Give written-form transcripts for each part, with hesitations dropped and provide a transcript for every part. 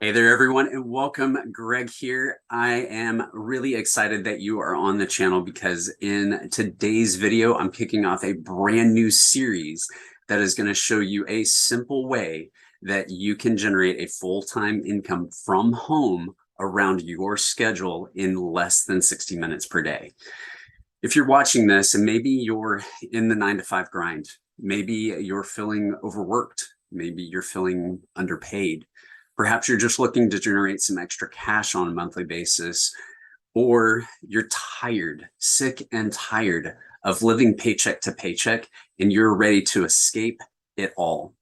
Hey there, everyone, and welcome. Greg here. I am really excited that you are on the channel because in today's video, I'm kicking off a brand new series that is going to show you a simple way that you can generate a full-time income from home around your schedule in less than 60 minutes per day. If you're watching this and maybe you're in the 9 to 5 grind, maybe you're feeling overworked, maybe you're feeling underpaid, perhaps you're just looking to generate some extra cash on a monthly basis, or you're tired, sick and tired of living paycheck to paycheck, and you're ready to escape it all.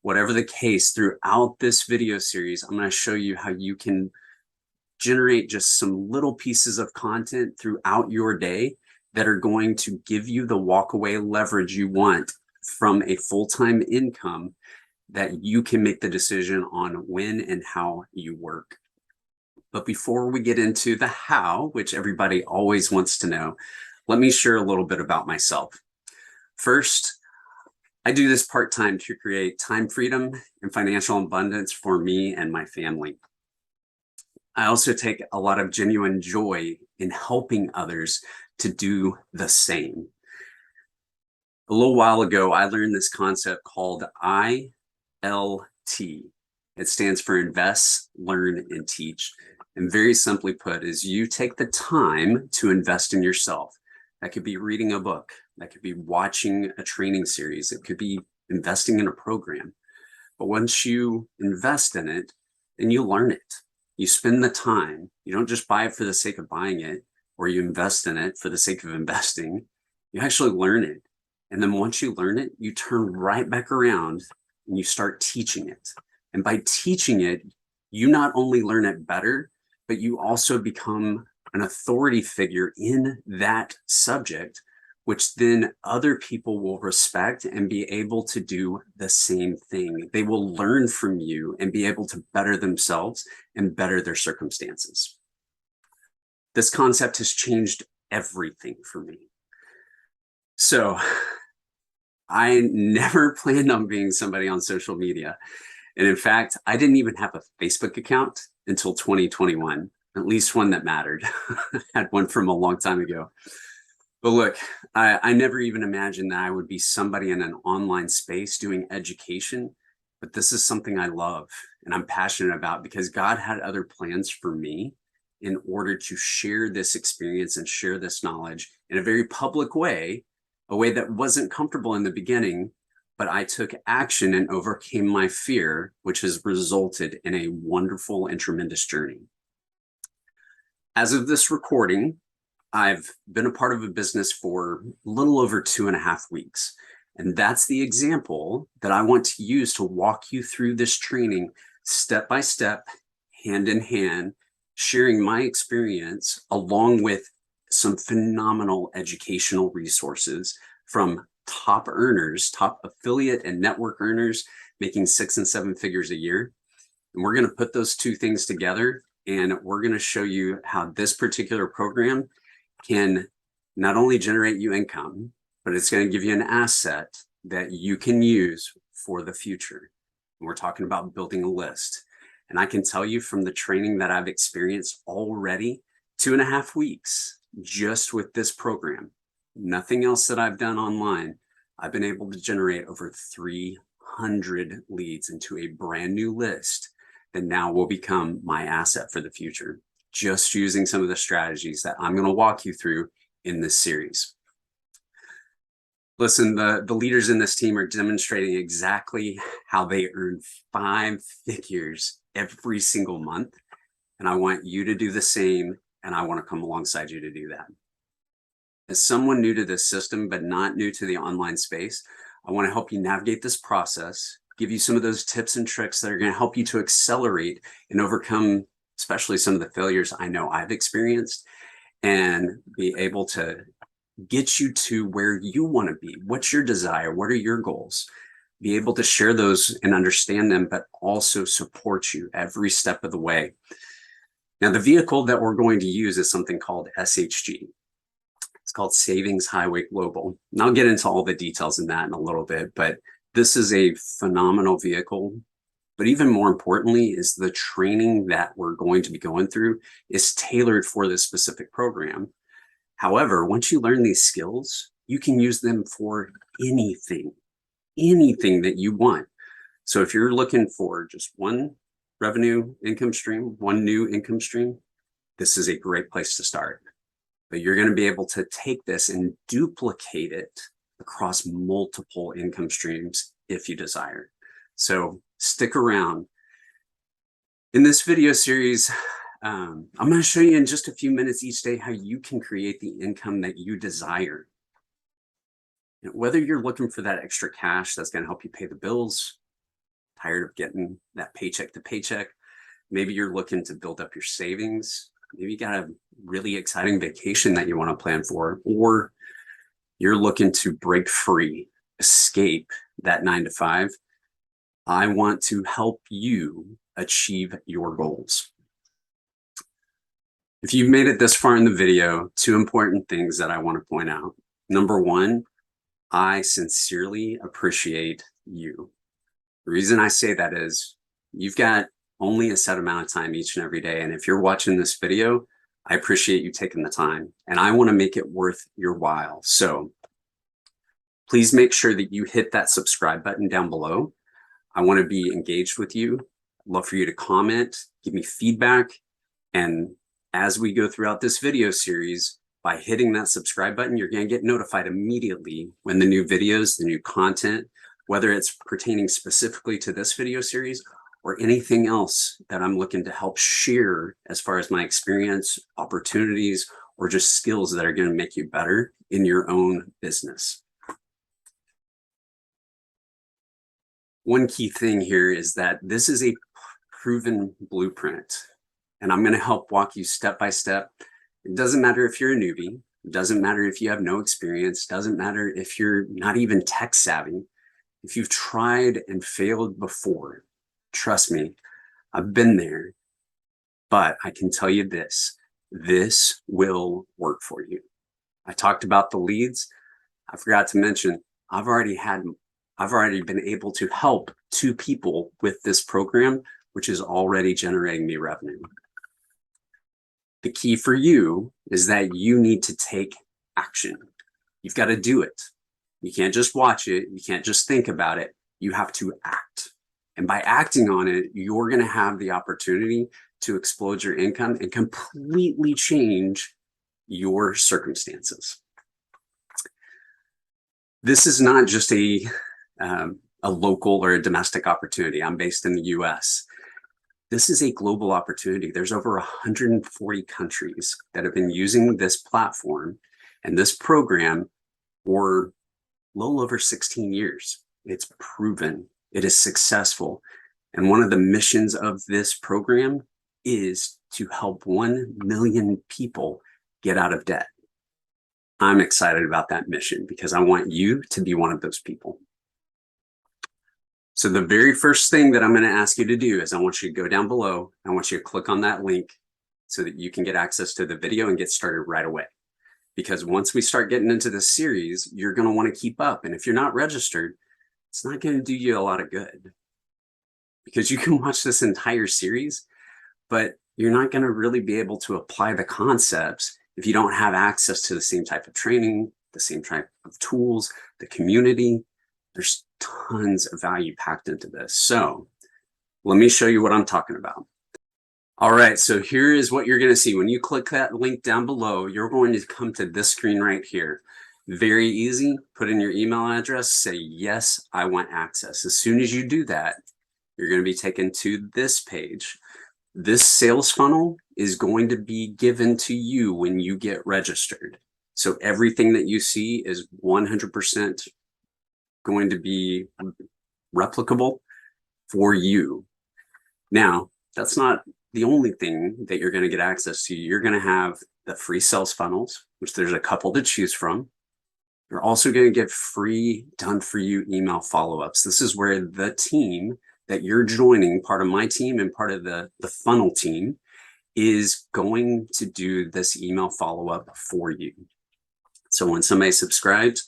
Whatever the case, throughout this video series, I'm going to show you how you can generate just some little pieces of content throughout your day that are going to give you the walkaway leverage you want from a full-time income that you can make the decision on when and how you work. But before we get into the how, which everybody always wants to know, let me share a little bit about myself. First, I do this part-time to create time freedom and financial abundance for me and my family. I also take a lot of genuine joy in helping others to do the same. A little while ago, I learned this concept called ILT. It stands for invest, learn, and teach. And very simply put is you take the time to invest in yourself. That could be reading a book. That could be watching a training series. It could be investing in a program. But once you invest in it, then you learn it. You spend the time. You don't just buy it for the sake of buying it, or you invest in it for the sake of investing. You actually learn it. And then once you learn it, you turn right back around and you start teaching it. And by teaching it, you not only learn it better, but you also become an authority figure in that subject, which then other people will respect and be able to do the same thing. They will learn from you and be able to better themselves and better their circumstances. This concept has changed everything for me. So I never planned on being somebody on social media. And in fact, I didn't even have a Facebook account until 2021, at least one that mattered. I had one from a long time ago. But look, I never even imagined that I would be somebody in an online space doing education. But this is something I love and I'm passionate about because God had other plans for me in order to share this experience and share this knowledge in a very public way, a way that wasn't comfortable in the beginning, but I took action and overcame my fear, which has resulted in a wonderful and tremendous journey. As of this recording, I've been a part of a business for a little over 2.5 weeks. And that's the example that I want to use to walk you through this training step by step, hand in hand, sharing my experience along with some phenomenal educational resources from top earners, top affiliate and network earners making 6 and 7 figures a year. And we're going to put those two things together and we're going to show you how this particular program can not only generate you income, but it's going to give you an asset that you can use for the future. And we're talking about building a list. And I can tell you from the training that I've experienced already, 2.5 weeks just with this program, nothing else that I've done online, I've been able to generate over 300 leads into a brand new list that now will become my asset for the future, just using some of the strategies that I'm going to walk you through in this series. Listen, the leaders in this team are demonstrating exactly how they earn 5 figures every single month. And I want you to do the same. And I want to come alongside you to do that. As someone new to this system, but not new to the online space, I want to help you navigate this process, give you some of those tips and tricks that are going to help you to accelerate and overcome, especially some of the failures I know I've experienced, and be able to get you to where you want to be. What's your desire? What are your goals? Be able to share those and understand them, but also support you every step of the way. Now, the vehicle that we're going to use is something called SHG. It's called Savings Highway Global. And I'll get into all the details in that in a little bit, but this is a phenomenal vehicle But even more importantly is the training that we're going to be going through is tailored for this specific program. However, once you learn these skills, you can use them for anything that you want. So if you're looking for just one revenue income stream, one new income stream, this is a great place to start. But you're going to be able to take this and duplicate it across multiple income streams if you desire. So stick around. In this video series, I'm going to show you in just a few minutes each day how you can create the income that you desire. Whether you're looking for that extra cash that's going to help you pay the bills, tired of getting that paycheck to paycheck, maybe you're looking to build up your savings, maybe you got a really exciting vacation that you want to plan for, or you're looking to break free, escape that 9-to-5, I want to help you achieve your goals. If you've made it this far in the video, 2 important things that I want to point out. Number 1, I sincerely appreciate you. The reason I say that is you've got only a set amount of time each and every day. And if you're watching this video, I appreciate you taking the time and I want to make it worth your while. So please make sure that you hit that subscribe button down below. I want to be engaged with you. I'd love for you to comment, give me feedback. And as we go throughout this video series, by hitting that subscribe button, you're going to get notified immediately when the new videos, the new content, whether it's pertaining specifically to this video series or anything else that I'm looking to help share as far as my experience, opportunities, or just skills that are going to make you better in your own business. One key thing here is that this is a proven blueprint, and I'm going to help walk you step by step. It doesn't matter if you're a newbie. It doesn't matter if you have no experience. It doesn't matter if you're not even tech savvy. If you've tried and failed before, trust me, I've been there. But I can tell you this will work for you. I talked about the leads. I forgot to mention, I've already been able to help 2 people with this program, which is already generating me revenue. The key for you is that you need to take action. You've got to do it. You can't just watch it. You can't just think about it. You have to act. And by acting on it, you're going to have the opportunity to explode your income and completely change your circumstances. This is not just a local or a domestic opportunity. I'm based in the US. This is a global opportunity. There's over 140 countries that have been using this platform and this program for a little over 16 years. It's proven, it is successful. And one of the missions of this program is to help 1 million people get out of debt. I'm excited about that mission because I want you to be one of those people. So the very first thing that I'm going to ask you to do is I want you to go down below. I want you to click on that link so that you can get access to the video and get started right away. Because once we start getting into this series, you're going to want to keep up. And if you're not registered, it's not going to do you a lot of good. Because you can watch this entire series, but you're not going to really be able to apply the concepts if you don't have access to the same type of training, the same type of tools, the community. There's tons of value packed into this. So let me show you what I'm talking about. All right, so here is what you're going to see. When you click that link down below, you're going to come to this screen right here. Very easy. Put in your email address, say, yes, I want access. As soon as you do that, you're going to be taken to this page. This sales funnel is going to be given to you when you get registered. So everything that you see is 100% going to be replicable for you. Now, that's not the only thing that you're going to get access to. You're going to have the free sales funnels, which there's a couple to choose from. You're also going to get free done for you email follow-ups. This is where the team that you're joining, part of my team and part of the funnel team, is going to do this email follow-up for you. So when somebody subscribes,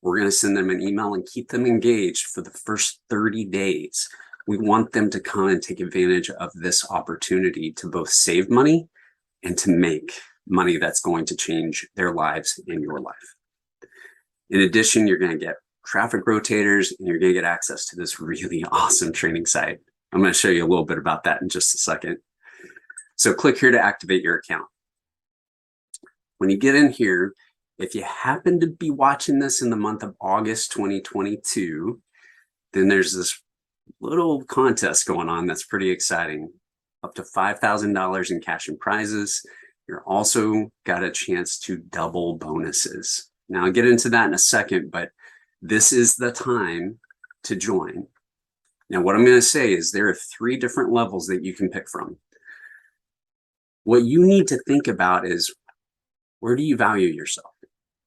we're going to send them an email and keep them engaged for the first 30 days. We want them to come and take advantage of this opportunity to both save money and to make money that's going to change their lives and your life. In addition, you're going to get traffic rotators and you're going to get access to this really awesome training site. I'm going to show you a little bit about that in just a second. So click here to activate your account. When you get in here, if you happen to be watching this in the month of August 2022, then there's this little contest going on that's pretty exciting. Up to $5,000 in cash and prizes. You're also got a chance to double bonuses. Now I'll get into that in a second, but this is the time to join. Now what I'm going to say is there are 3 different levels that you can pick from. What you need to think about is, where do you value yourself?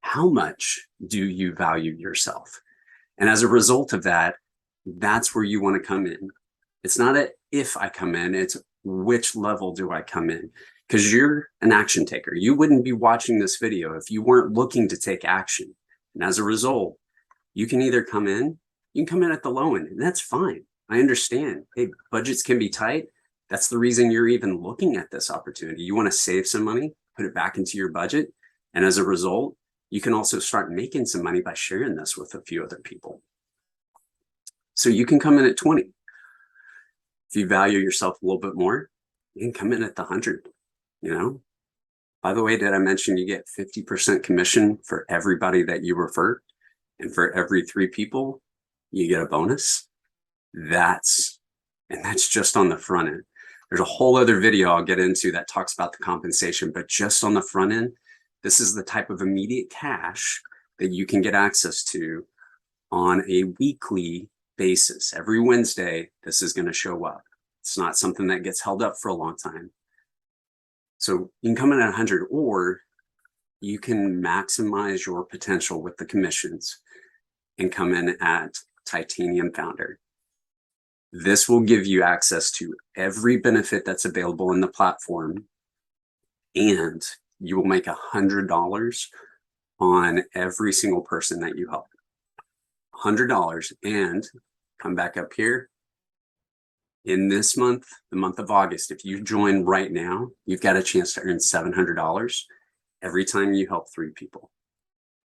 How much do you value yourself? And as a result of that, that's where you want to come in. It's not a if I come in, it's which level do I come in? Because you're an action taker. You wouldn't be watching this video if you weren't looking to take action. And as a result, you can either come in, you can come in at the low end, and that's fine. I understand. Hey, budgets can be tight. That's the reason you're even looking at this opportunity. You want to save some money, put it back into your budget. And as a result, you can also start making some money by sharing this with a few other people. So you can come in at 20. If you value yourself a little bit more, you can come in at the 100, you know? By the way, did I mention you get 50% commission for everybody that you refer? And for every 3 people, you get a bonus. That's just on the front end. There's a whole other video I'll get into that talks about the compensation, but just on the front end, this is the type of immediate cash that you can get access to on a weekly basis. Every Wednesday, this is going to show up. It's not something that gets held up for a long time. So you can come in at 100, or you can maximize your potential with the commissions and come in at Titanium Founder. This will give you access to every benefit that's available in the platform, and you will make $100 on every single person that you help. $100, and come back up here. In this month, the month of August, if you join right now, you've got a chance to earn $700 every time you help 3 people.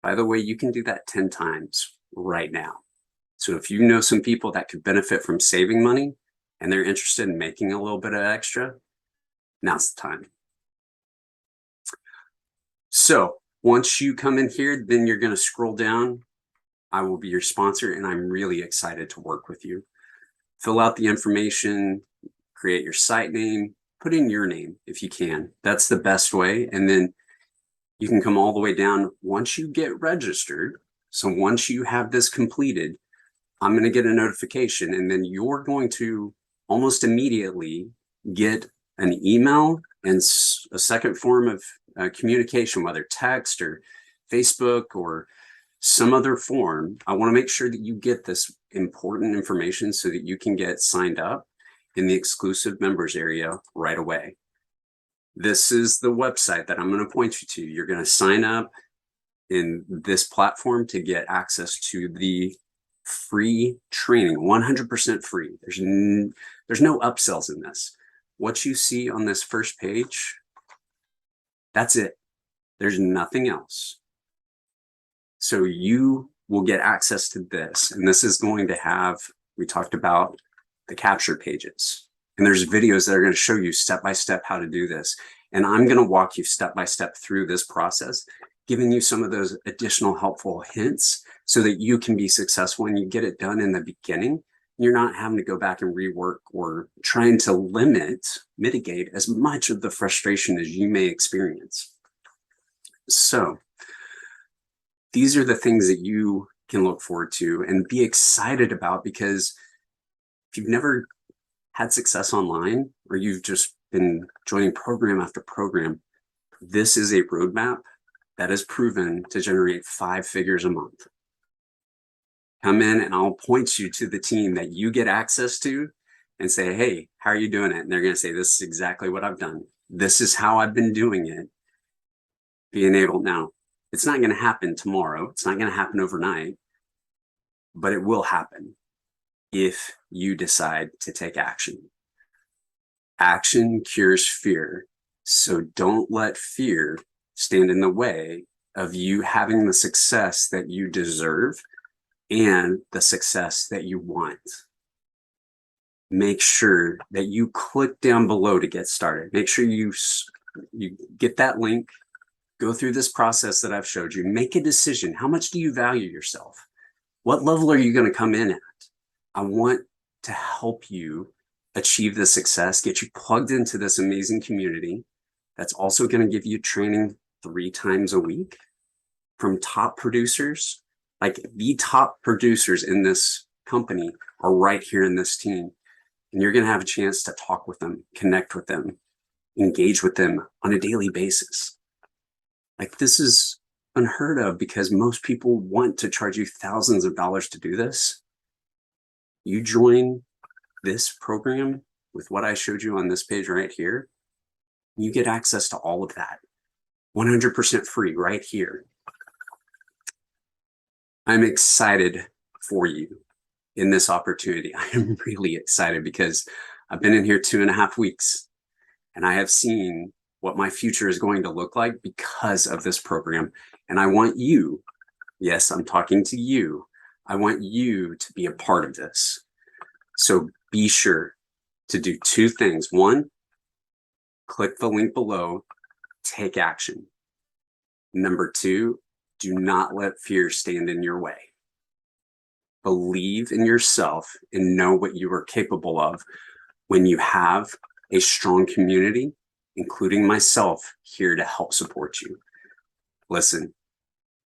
By the way, you can do that 10 times right now. So if you know some people that could benefit from saving money and they're interested in making a little bit of extra, now's the time. So once you come in here, then you're going to scroll down. I will be your sponsor, and I'm really excited to work with you. Fill out the information, create your site name, put in your name if you can. That's the best way. And then you can come all the way down once you get registered. So once you have this completed, I'm going to get a notification, and then you're going to almost immediately get an email and a second form of communication, whether text or Facebook or some other form. I want to make sure that you get this important information so that you can get signed up in the exclusive members area right away. This is the website that I'm going to point you to. You're going to sign up in this platform to get access to the free training, 100% free. There's no upsells in this. What you see on this first page, that's it. There's nothing else. So you will get access to this, and this is going to have, we talked about the capture pages, and there's videos that are going to show you step-by-step how to do this. And I'm going to walk you step-by-step through this process, giving you some of those additional helpful hints so that you can be successful and you get it done in the beginning. You're not having to go back and rework or trying to mitigate as much of the frustration as you may experience. So these are the things that you can look forward to and be excited about, because if you've never had success online, or you've just been joining program after program, this is a roadmap that is proven to generate 5 figures a month. Come in and I'll point you to the team that you get access to and say, hey, how are you doing it? And they're going to say, this is exactly what I've done. This is how I've been doing it. Being able, now, it's not going to happen tomorrow. It's not going to happen overnight, but it will happen. if you decide to take action. Action cures fear. So don't let fear stand in the way of you having the success that you deserve and the success that you want. Make sure that you click down below to get started. Make sure you get that link, go through this process that I've showed you, make a decision. How much do you value yourself? What level are you going to come in at? I want to help you achieve the success, get you plugged into this amazing community that's also going to give you training 3 times a week from top producers. Like the top producers in this company are right here in this team. And you're going to have a chance to talk with them, connect with them, engage with them on a daily basis. Like this is unheard of because most people want to charge you thousands of dollars to do this. You join this program with what I showed you on this page right here, you get access to all of that 100% free right here. I'm excited for you in this opportunity. I am really excited because I've been in here 2.5 weeks and I have seen what my future is going to look like because of this program. And I want you, yes, I'm talking to you. I want you to be a part of this. So be sure to do 2 things. 1, click the link below, take action. Number 2, do not let fear stand in your way. Believe in yourself and know what you are capable of when you have a strong community, including myself, here to help support you. Listen,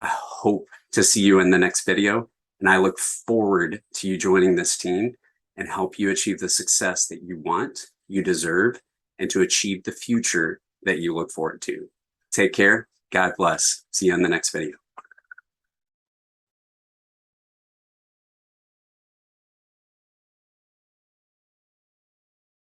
I hope to see you in the next video, and I look forward to you joining this team and help you achieve the success that you want, you deserve, and to achieve the future that you look forward to. Take care. God bless. See you in the next video.